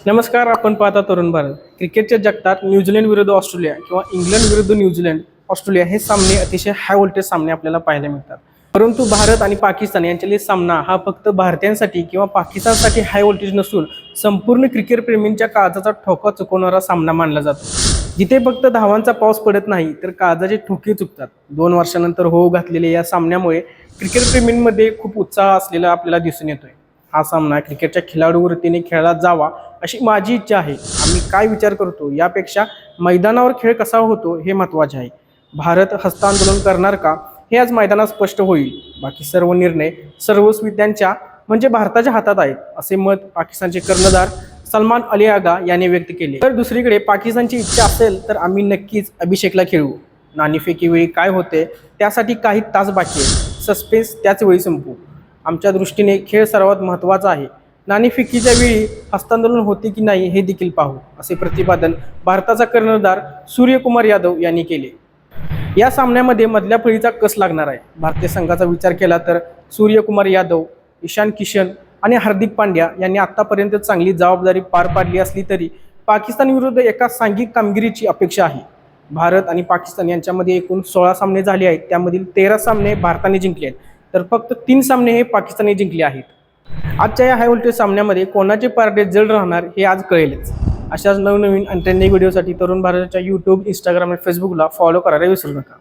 नमस्कार. आपण पाहता तरुण भारत. क्रिकेटच्या जगतात न्यूझीलंड विरुद्ध ऑस्ट्रेलिया किंवा इंग्लंड विरुद्ध न्यूझीलंड, ऑस्ट्रेलिया हे सामने अतिशय हाय व्होल्टेज सामने आपल्याला पाहायला मिळतात. परंतु भारत आणि पाकिस्तान यांच्यातील सामना हा फक्त भारतीयांसाठी किंवा पाकिस्तानसाठी हाय व्होल्टेज नसून संपूर्ण क्रिकेट प्रेमींच्या काळजाचा ठोका चुकवणारा सामना मानला जातो. जिथे फक्त धावांचा पाऊस पडत नाही तर काळजाचे ठोके चुकतात. 2 वर्षानंतर होऊ घातलेल्या या सामन्यामुळे क्रिकेट प्रेमींमध्ये खूप उत्साह असलेला आपल्याला दिसून येतोय. हा सामना क्रिकेटच्या खिलाडूवृत्तीने खेळला जावा अशी माझी इच्छा आहे. आम्ही काय विचार करतो यापेक्षा मैदानावर खेळ कसा होतो हे महत्त्वाचे आहे. भारत हस्तांदोलन करणार का हे आज मैदानात स्पष्ट होईल. बाकी सर्व निर्णय सर्वस्वी त्यांच्या म्हणजे भारताच्या हातात आहेत, असे मत पाकिस्तानचे कर्णधार सलमान अली आगा यांनी व्यक्त केले. तर दुसरीकडे पाकिस्तानची इच्छा असेल तर आम्ही नक्कीच अभिषेकला खेळू. नाणेफेकीवेळी काय होते त्यासाठी काही तास बाकी आहे. सस्पेन्स त्याच वेळी संपू. आमच्या दृष्टीने खेळ सर्वात महत्त्वाचा आहे. नाणेफेकीच्या वेळी हस्तांदोलन होते की नाही हे देखील पाहू, असे प्रतिपादन भारताचा कर्णधार सूर्यकुमार यादव यांनी केले. या सामन्यामध्ये मधल्या फळीचा कस लागणार आहे. भारतीय संघाचा विचार केला तर सूर्यकुमार यादव, ईशान किशन आणि हार्दिक पांड्या यांनी आतापर्यंत चांगली जबाबदारी पार पाडली असली तरी पाकिस्तान विरुद्ध एका सांघिक कामगिरीची अपेक्षा आहे. भारत आणि पाकिस्तान यांच्यामध्ये एकूण 16 सामने झाले आहेत. त्यामधील 13 सामने भारताने जिंकले आहेत तर फक्त 3 सामने हे पाकिस्तानने जिंकले आहेत. आजच्या या हाय व्होल्टेज सामन्यामध्ये कोणाचे पारडे जड राहणार हे आज कळेलच. अशाच नवनवीन आणि ट्रेंडिंग व्हिडिओसाठी तरुण भारताच्या यूट्यूब, इंस्टाग्राम आणि फेसबुकला फॉलो करायला विसरू नका.